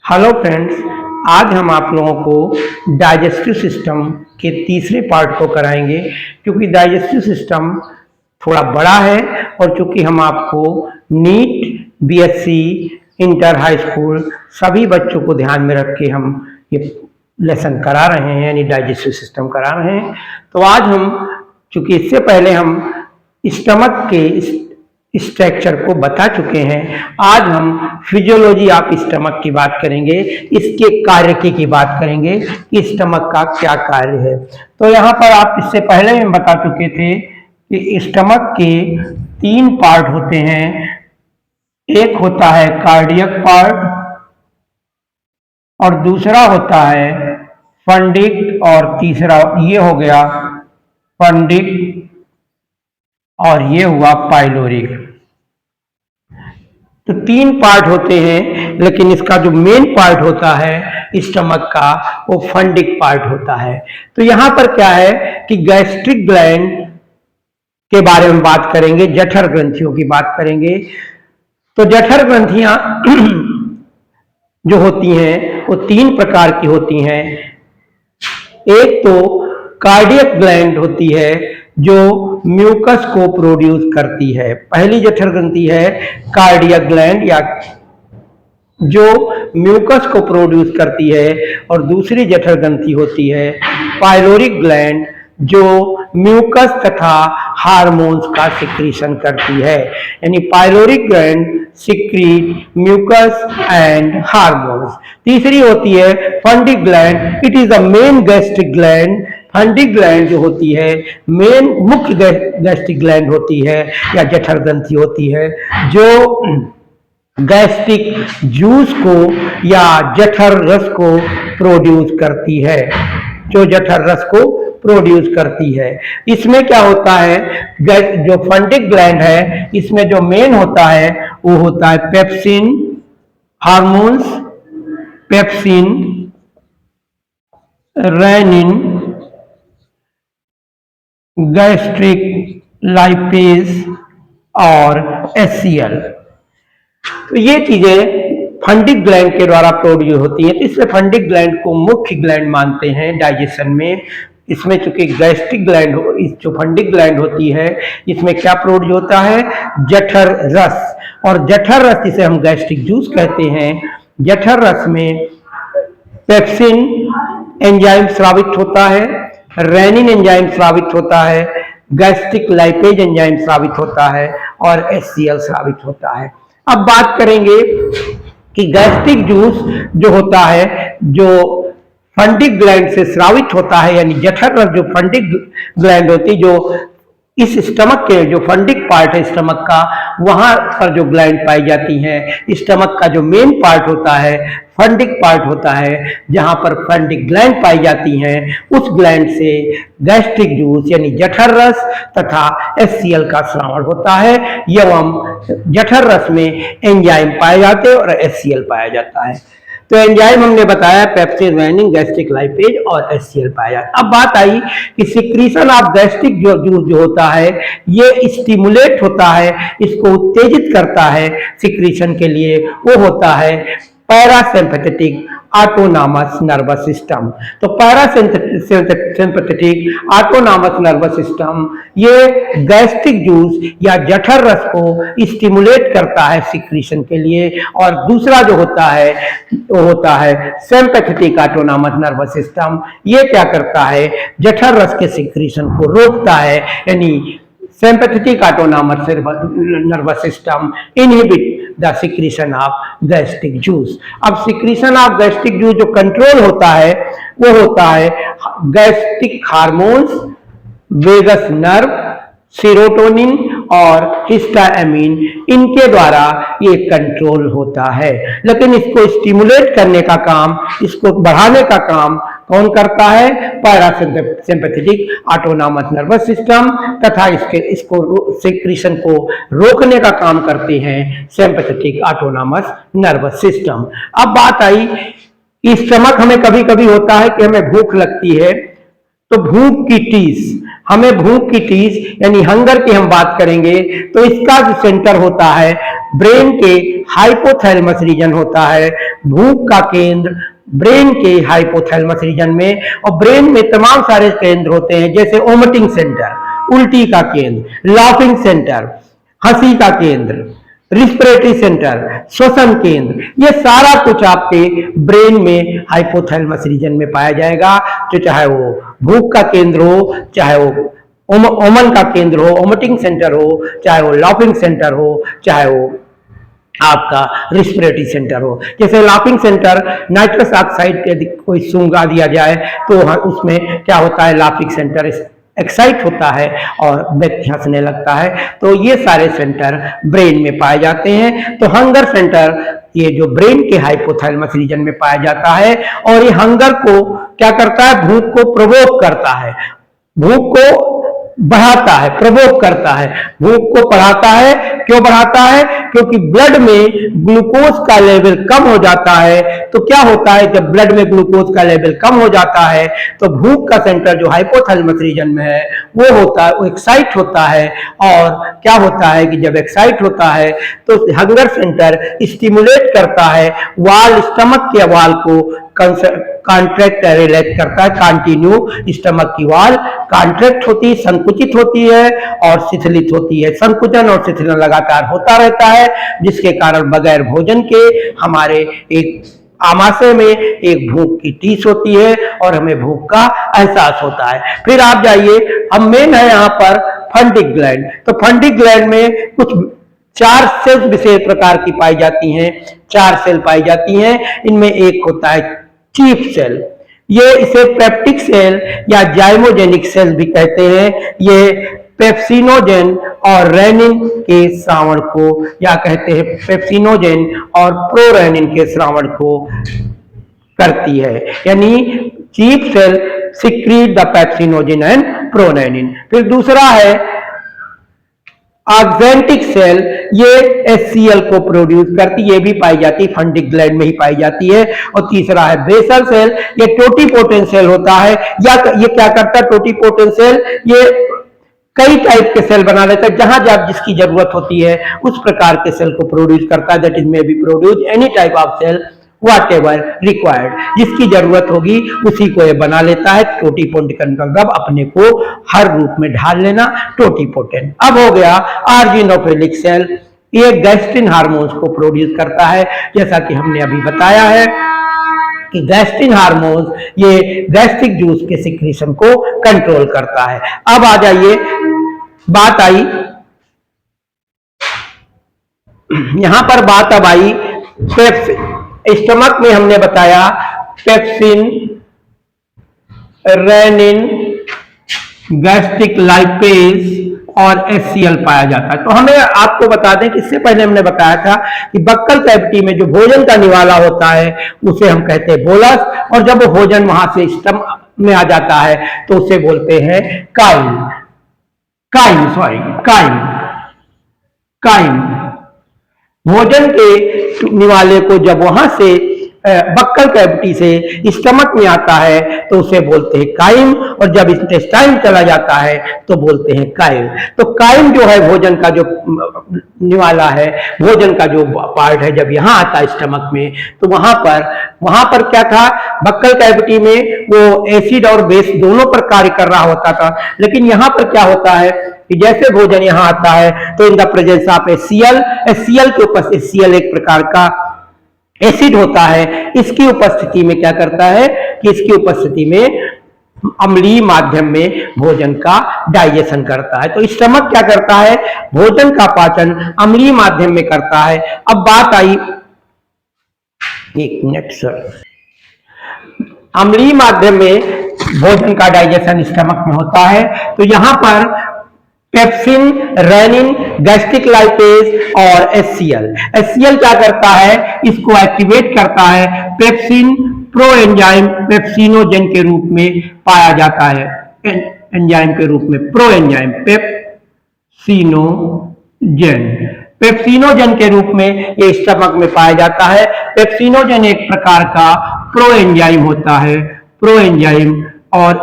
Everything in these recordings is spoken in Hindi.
हेलो फ्रेंड्स, आज हम आप लोगों को डाइजेस्टिव सिस्टम के तीसरे पार्ट को कराएंगे। क्योंकि डाइजेस्टिव सिस्टम थोड़ा बड़ा है और चूंकि हम आपको NEET, BSc, inter, high school सभी बच्चों को ध्यान में रख के हम ये लेसन करा रहे हैं, यानी डाइजेस्टिव सिस्टम करा रहे हैं। तो आज हम चूंकि इससे पहले हम स्टमक के स्ट्रक्चर को बता चुके हैं, आज हम फिजियोलॉजी ऑफ स्टमक की बात करेंगे, इसके कार्य की बात करेंगे कि स्टमक का क्या कार्य है। तो यहाँ पर आप इससे पहले हम बता चुके थे कि स्टमक के तीन पार्ट होते हैं। एक होता है कार्डियक पार्ट और दूसरा होता है फंडिक और तीसरा ये हो गया फंडिक और ये हुआ पाइलोरिक। तो तीन पार्ट होते हैं, लेकिन इसका जो मेन पार्ट होता है स्टमक का वो फंडिक पार्ट होता है। तो यहां पर क्या है कि गैस्ट्रिक ग्लैंड के बारे में बात करेंगे, जठर ग्रंथियों की बात करेंगे। तो जठर ग्रंथियां जो होती हैं वो तीन प्रकार की होती हैं। एक तो कार्डियक ग्लैंड होती है जो म्यूकस को प्रोड्यूस करती है। पहली जठर ग्रंथि है कार्डियक ग्लैंड या जो म्यूकस को प्रोड्यूस करती है, और दूसरी जठर ग्रंथि होती है पाइलोरिक ग्लैंड जो म्यूकस तथा हार्मोन्स का सिक्रीशन करती है। यानी pyloric gland secrete mucus and hormones. तीसरी होती है fundic gland, it is the main gastric gland. Fundic gland जो होती है मेन मुख्य गैस्ट्रिक ग्लैंड होती है या जठर ग्रंथि होती है जो गैस्ट्रिक जूस को या जठर रस को प्रोड्यूस करती है, जो जठर रस को प्रोड्यूस करती है। इसमें क्या होता है, जो फंडिक ग्लैंड है इसमें जो मेन होता है वो होता है pepsin hormones, pepsin, rennin, gastric lipase और HCl। तो ये चीजें फंडिक ग्लैंड के द्वारा प्रोड्यूस होती है। तो इसलिए फंडिक ग्लैंड को मुख्य ग्लैंड मानते हैं डाइजेशन में। इसमें चूंकि गैस्ट्रिक ग्लैंड जो फंडिक ग्लैंड होती है इसमें क्या प्रोड्यूस होता है, जठर रस। और जठर रस जिसे हम गैस्ट्रिक जूस कहते हैं, जठर रस में पेप्सिन एंजाइम स्रावित होता है, रेनिन एंजाइम स्रावित होता है, गैस्ट्रिक लाइपेज एंजाइम स्रावित होता है और HCl स्रावित होता है। अब बात करेंगे कि गैस्ट्रिक जूस जो होता है जो फंडिक ग्लैंड से स्रावित होता है, यानी जठर रस जो फंडिक ग्लैंड होती है, जो इस स्टमक के जो फंडिक पार्ट है स्टमक का, वहां पर जो ग्लैंड पाई जाती हैं। स्टमक का जो मेन पार्ट होता है फंडिक पार्ट होता है, जहां पर फंडिक ग्लैंड पाई जाती हैं, उस ग्लैंड से गैस्ट्रिक जूस यानी जठर रस तथा HCl का स्रावण होता है एवं जठर रस में एंजाइम पाए जाते हैं और HCl पाया जाता है। तो एंजाइम हमने बताया पेप्सिन, रेनिन, गैस्ट्रिक लाइपेज और HCl पाया जाता है। अब बात आई कि सिक्रीशन ऑफ गैस्ट्रिक जूस जो होता है ये स्टिमुलेट होता है, इसको उत्तेजित करता है सिक्रीशन के लिए, वो होता है पैरासिम्पैथेटिक ऑटोनॉमस नर्वस सिस्टम। तो पैरासिम्पैथेटिक ऑटोनॉमस नर्वस सिस्टम ये गैस्ट्रिक जूस या जठर रस को स्टिमुलेट करता है सिक्रीशन के लिए। और दूसरा जो होता है वो होता है सिम्पैथेटिक ऑटोनॉमस नर्वस सिस्टम। ये क्या करता है, जठर रस के सिक्रीशन को रोकता है, यानी sympathetic autonomous nervous system inhibit the secretion of gastric juice। अब secretion of gastric juice जो कंट्रोल होता है वो होता है gastric hormones, vagus nerve, serotonin और हिस्टामिन, इनके द्वारा ये कंट्रोल होता है। लेकिन इसको स्टिमुलेट करने का काम, इसको बढ़ाने का काम कौन करता है, पैरासिम्पैथेटिक ऑटोनॉमस नर्वस सिस्टम, तथा इसको सिक्रीशन को रोकने का काम करते हैं सिम्पैथेटिक ऑटोनॉमस नर्वस सिस्टम। अब बात आई स्टमक हमें कभी कभी होता है कि हमें भूख लगती है, तो भूख की टीस हमें भूख की टीस यानी हंगर की हम बात करेंगे तो इसका जो सेंटर होता है ब्रेन के हाइपोथैलेमस रीजन होता है, भूख का केंद्र ब्रेन के हाइपोथैलेमस रीजन में। और ब्रेन में तमाम सारे केंद्र होते हैं, जैसे वोमिटिंग सेंटर, उल्टी का केंद्र, लाफिंग सेंटर, हंसी का केंद्र, रिस्पिरेटरी सेंटर, श्वसन केंद्र, ये सारा कुछ आपके ब्रेन में हाइपोथैलेमस रीजन में पाया जाएगा। तो चाहे वो भूख का केंद्र हो, चाहे वो ओमन का केंद्र हो, वोमिटिंग सेंटर हो, चाहे वो लाफिंग सेंटर हो, चाहे वो आपका रिस्पिरेटरी सेंटर हो। जैसे लाफिंग सेंटर नाइट्रस ऑक्साइड के कोई सूंघा दिया जाए तो उसमें क्या होता है, लाफिंग सेंटर एक्साइट होता है और व्यक्ति हंसने लगता है। तो ये सारे सेंटर ब्रेन में पाए जाते हैं। तो हंगर सेंटर ये जो ब्रेन के हाइपोथैलेमस रीजन में पाया जाता है, और ये हंगर को क्या करता है, भूख को प्रोवोक करता है, भूख को बढ़ाता है, प्रोवोक करता है, भूख को बढ़ाता है। क्यों बढ़ाता है? क्योंकि ब्लड में ग्लूकोज का लेवल कम हो जाता है। तो क्या होता है, जब ब्लड में ग्लूकोज का लेवल कम हो जाता है तो भूख का सेंटर जो हाइपोथैलेमस रीजन में है वो होता है, वो एक्साइट होता है। और क्या होता है कि जब एक्साइट होता है तो हंगर सेंटर स्टिमुलेट करता है वाल, स्टमक के वाल को कॉन्ट्रैक्ट रिलैक्स करता है। कंटिन्यू स्टमक की वाल कॉन्ट्रैक्ट होती है, संकुचित होती है और शिथिलित होती है। संकुचन और शिथिलन लगातार होता रहता है, जिसके कारण बगैर भोजन के हमारे एक आमाशय में एक भूख की टीस होती है और हमें भूख का एहसास होता है। फिर आप जाइए, अब मेन है यहाँ पर फंडिक ग्लैंड। तो फंडिक ग्लैंड में कुछ 4 सेल विशेष प्रकार की पाई जाती हैं, 4 सेल पाई जाती हैं। इनमें एक होता है चीफ सेल, ये इसे पेप्टिक सेल या जाइमोजेनिक सेल भी कहते हैं। ये पेप्सिनोजेन और रेनिन के श्रावण को, या कहते हैं पेप्सिनोजेन और प्रोरेनिन के श्रावण को करती है, यानी chief cell secrete the pepsinogen and prorennin. फिर दूसरा है ऑक्जेंटिक सेल, ये HCl को प्रोड्यूस करती, ये भी पाई जाती है, फंडिक ग्लैंड में ही पाई जाती है। और तीसरा है बेसल सेल, ये टोटिपोटेंट सेल होता है। या ये क्या करता है टोटिपोटेंट सेल, ये कई टाइप के सेल बना लेता है, जहां जब जिसकी जरूरत होती है उस प्रकार के सेल को प्रोड्यूस करता है। That is may be produce any type of cell whatever required, जिसकी जरूरत होगी उसी को ये बना लेता है। टोटिपोटेंट का मतलब अपने को हर रूप में ढाल लेना, टोटिपोटेंट। अब हो गया आर्जिनोफिलिक सेल, ये गैस्ट्रिन हार्मोन्स को प्रोड्यूस करता है। जैसा कि हमने अभी बताया है कि गैस्ट्रिन हार्मोन्स ये गैस्ट्रिक जूस के सिक्रीशन को कंट्रोल करता है। अब आ जाइए, बात आई यहां पर, बात अब आई पेप्सिन। स्टमक में हमने बताया पेप्सिन, रेनिन, गैस्ट्रिक लाइपेज और HCl पाया जाता है। तो हमें आपको बता दें कि इससे पहले हमने बताया था कि बक्कल कैविटी में जो भोजन का निवाला होता है उसे हम कहते हैं बोलस, और जब वो भोजन वहां से स्टमक में आ जाता है तो उसे बोलते हैं काइम। भोजन के निवाले को जब वहां से बक्कल कैविटी से स्टमक में आता है तो उसे बोलते हैं काइम, और जब इंटेस्टाइन चला जाता है तो बोलते हैं काइल। तो काइम जो है भोजन का जो निवाला है, भोजन का जो पार्ट है, जब यहाँ आता है स्टमक में तो वहां पर क्या था, बक्कल कैविटी में वो एसिड और बेस दोनों पर कार्य कर रहा होता था। लेकिन यहाँ पर क्या होता है कि जैसे भोजन यहाँ आता है तो in the presence of HCl के उपस्थित, HCl एक प्रकार का एसिड होता है, इसकी उपस्थिति में क्या करता है कि इसकी उपस्थिति में अम्लीय माध्यम में भोजन का डाइजेशन करता है। तो स्टमक क्या करता है, भोजन का पाचन अम्लीय माध्यम में करता है। अब बात आई, एक मिनट सर, अम्लीय माध्यम में भोजन का डाइजेशन स्टमक में होता है। तो यहां पर पेप्सिन, रेनिन, गैस्ट्रिक लाइपेज और HCl क्या करता है, इसको एक्टिवेट करता है। पेप्सिन प्रोएंजाइम पेप्सिनोजेन के रूप में पाया जाता है, एंजाइम के रूप में प्रोएंजाइम पेप्सिनोजेन के रूप में ये स्टमक में पाया जाता है। पेप्सिनोजेन एक प्रकार का प्रोएंजाइम होता है, प्रोएंजाइम, और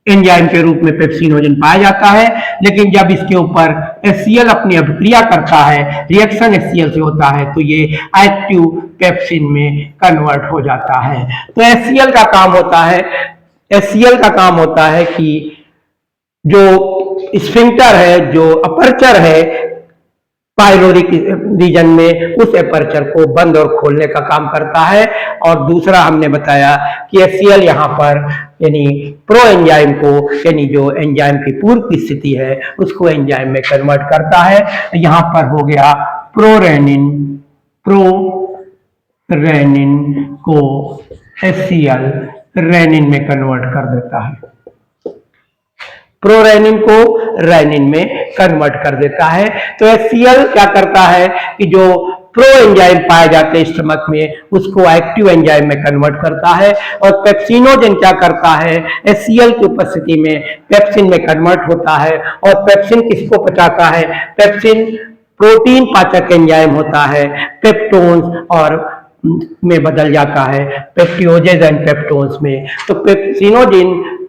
एंजाइम के रूप में पेप्सिनोजन पाया जाता है, लेकिन जब इसके ऊपर HCl अपनी अभिक्रिया करता है, रिएक्शन HCl से होता है, तो ये एक्टिव पेप्सिन में कन्वर्ट हो जाता है। तो HCl का काम होता है कि जो स्फिंक्टर है, जो अपर्चर है पायलोरिक रीजन में, उस एपर्चर को बंद और खोलने का काम करता है। और दूसरा हमने बताया कि HCl यहाँ पर यानी प्रो एंजाइम को, यानी जो एंजाइम की पूर्व की स्थिति है उसको एंजाइम में कन्वर्ट करता है। यहाँ पर हो गया प्रोरेनिन को HCl रेनिन में कन्वर्ट कर देता है, प्रोरेनिन को रेनिन में कन्वर्ट कर देता है। तो HCl क्या करता है कि जो प्रो एंजाइम पाए जाते हैं स्टमक में, उसको एक्टिव एंजाइम में कन्वर्ट करता है। और पेप्सिनोजन क्या करता है, HCl की उपस्थिति में पेप्सिन में कन्वर्ट होता है। और पेप्सिन किसको पचाता है, पेप्सिन प्रोटीन पाचक एंजाइम होता है, पेप्टोन्स और में बदल जाता है, पेप्टियोजेज एंड पेप्टोन्स में। तो पेप्सिनोजन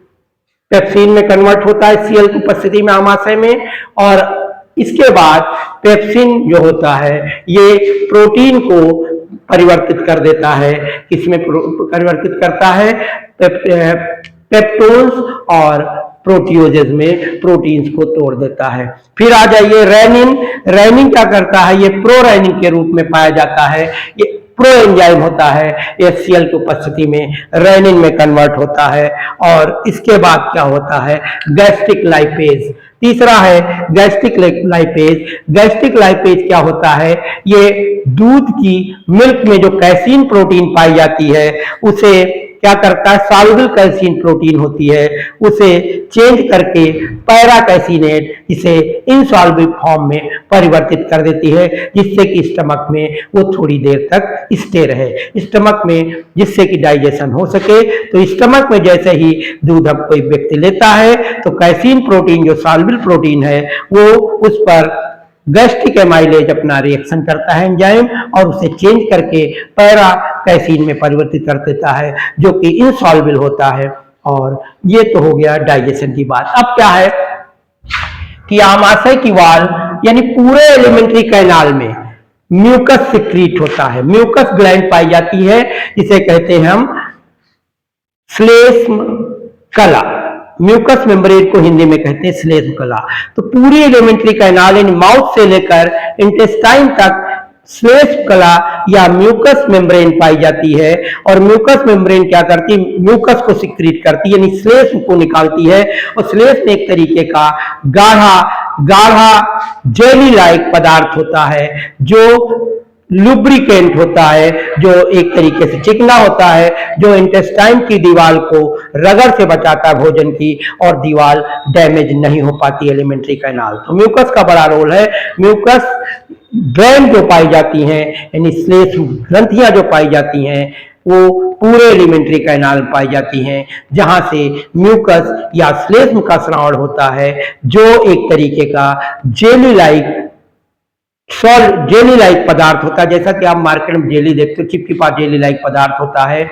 पेप्सिन में कन्वर्ट होता है HCl की उपस्थिति में आमाशय में। और इसके बाद पेप्सिन जो होता है ये प्रोटीन को परिवर्तित कर देता है, किसमें परिवर्तित करता है, पेप्टोन्स और प्रोटियोजेज में प्रोटीन्स को तोड़ देता है। फिर आ जाइए रेनिन क्या करता है, ये प्रोरेनिन के रूप में पाया जाता है, ये प्रो एंजाइम होता है, HCl की उपस्थिति में रेनिन में कन्वर्ट होता है। और इसके बाद क्या होता है, गैस्ट्रिक लाइपेज। तीसरा है गैस्ट्रिक लाइपेज क्या होता है, ये दूध की मिल्क में जो कैसीन प्रोटीन पाई जाती है उसे क्या करता है, सॉल्युबल कैसीन प्रोटीन होती है, उसे चेंज करके पैरा कैसीनेट इसे इनसॉल्युबल फॉर्म में परिवर्तित कर देती है, जिससे कि स्टमक में वो थोड़ी देर तक स्टे रहे स्टमक में, जिससे कि डाइजेशन हो सके। तो स्टमक में जैसे ही दूध हम कोई व्यक्ति लेता है तो कैसीन प्रोटीन जो सॉल्युबल प्रोटीन है वो उस पर गैस्ट्रिक एमाइलेज अपना रिएक्शन करता है एंजाइम, और उसे चेंज करके पैरा कैसीन में परिवर्तित कर देता है, जो कि इनसॉल्युबल होता है। और ये तो हो गया डाइजेशन की बात। अब क्या है कि आमाशय की वाल यानी पूरे एलिमेंट्री कैनाल में म्यूकस सिक्रीट होता है, म्यूकस ग्लैंड पाई जाती है, जिसे कहते हैं हम श्लेष्म कला, म्यूकस मेम्ब्रेन को हिंदी में कहते हैं श्लेष्म कला। तो पूरी एलिमेंट्री कैनाल यानी माउथ से लेकर इंटेस्टाइन तक श्लेष्म कला या म्यूकस मेम्ब्रेन पाई जाती है। और म्यूकस मेम्ब्रेन क्या करती है, म्यूकस को सिक्रीट करती है, यानी श्लेष्म को निकालती है। और श्लेष्म एक तरीके का गाढ़ा जेली लाइक पदार्थ होता है, जो लुब्रिकेंट होता है, जो एक तरीके से चिकना होता है, जो इंटेस्टाइन की दीवार को रगड़ से बचाता है भोजन की, और दीवार डैमेज नहीं हो पाती एलिमेंट्री कैनाल। तो म्यूकस का बड़ा रोल है। म्यूकस ड्रेन जो पाई जाती हैं, यानी श्लेष्म ग्रंथियां जो पाई जाती हैं, वो पूरे एलिमेंट्री कैनाल में पाई जाती हैं, जहां से म्यूकस या श्लेष्म का स्रावण होता है, जो एक तरीके का जेली लाइक पदार्थ होता है। जैसा कि आप मार्केट में जेली देखते हो, चिपचिपा जेली लाइक पदार्थ होता है,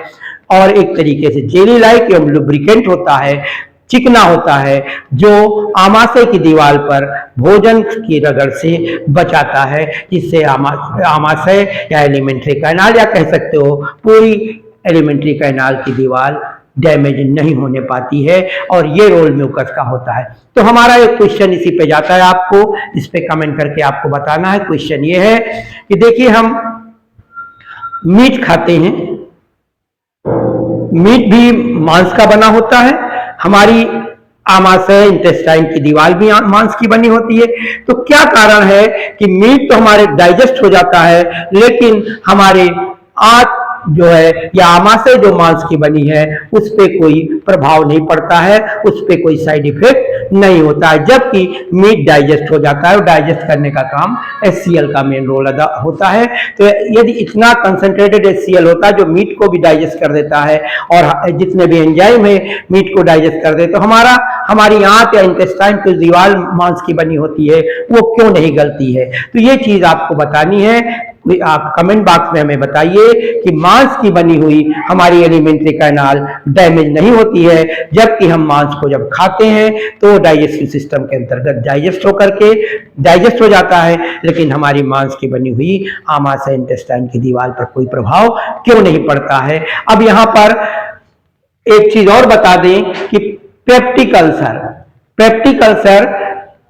और एक तरीके से जेली लाइक एवं लुब्रिकेंट होता है, चिकना होता है, जो आमाशय की दीवार पर भोजन की रगड़ से बचाता है, जिससे आमाशय या एलिमेंट्री कैनाल या कह सकते हो पूरी एलिमेंट्री कैनाल की दीवार डैमेज नहीं होने पाती है। और ये रोल म्यूकस का होता है। तो हमारा एक क्वेश्चन इसी पे जाता है, आपको इस पे कमेंट करके आपको बताना है। क्वेश्चन ये है कि देखिए, हम मीट खाते हैं, मीट भी मांस का बना होता है, हमारी आमाशय इंटेस्टाइन की दीवार भी मांस की बनी होती है। तो क्या कारण है कि मीट तो हमारे डाइजेस्ट हो जाता है, लेकिन हमारे आंत जो है या आमाशय जो मांस की बनी है उस पे कोई प्रभाव नहीं पड़ता है, उस पे कोई साइड इफेक्ट नहीं होता है, जबकि मीट डाइजेस्ट हो जाता है और डाइजेस्ट करने का काम HCl का मेन रोल अदा होता है। तो यदि इतना कंसंट्रेटेड HCl होता है जो मीट को भी डाइजेस्ट कर देता है और जितने भी एंजाइम है मीट को डाइजेस्ट कर दे, तो हमारी आंत या इंटेस्टाइन की दीवार मांस की बनी होती है वो क्यों नहीं गलती है। तो ये चीज आपको बतानी है। आप कमेंट बॉक्स में हमें बताइए कि मांस की बनी हुई हमारी एलिमेंट्री कैनाल डैमेज नहीं होती है, जबकि हम मांस को जब खाते हैं तो डाइजेस्टिव सिस्टम के अंतर्गत डाइजेस्ट होकर के डाइजेस्ट हो जाता है, लेकिन हमारी मांस की बनी हुई आमाशय इंटेस्टाइन की दीवार पर कोई प्रभाव क्यों नहीं पड़ता है। अब यहाँ पर एक चीज और बता दें कि पेप्टिक अल्सर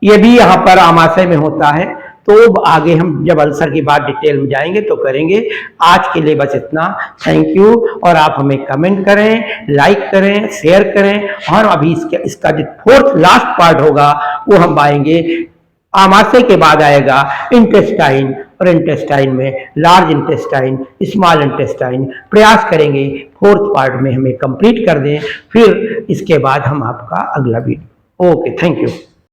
ये भी यहाँ पर आमाशय में होता है, तो आगे हम जब अल्सर की बात डिटेल में जाएंगे तो करेंगे। आज के लिए बस इतना, थैंक यू। और आप हमें कमेंट करें, लाइक करें, शेयर करें, और अभी इसका जो फोर्थ लास्ट पार्ट होगा वो हम पाएंगे। आमाशय के बाद आएगा इंटेस्टाइन, और इंटेस्टाइन में लार्ज इंटेस्टाइन, स्मॉल इंटेस्टाइन। प्रयास करेंगे फोर्थ पार्ट में हमें कंप्लीट कर दें, फिर इसके बाद हम आपका अगला वीडियो। Okay, thank you.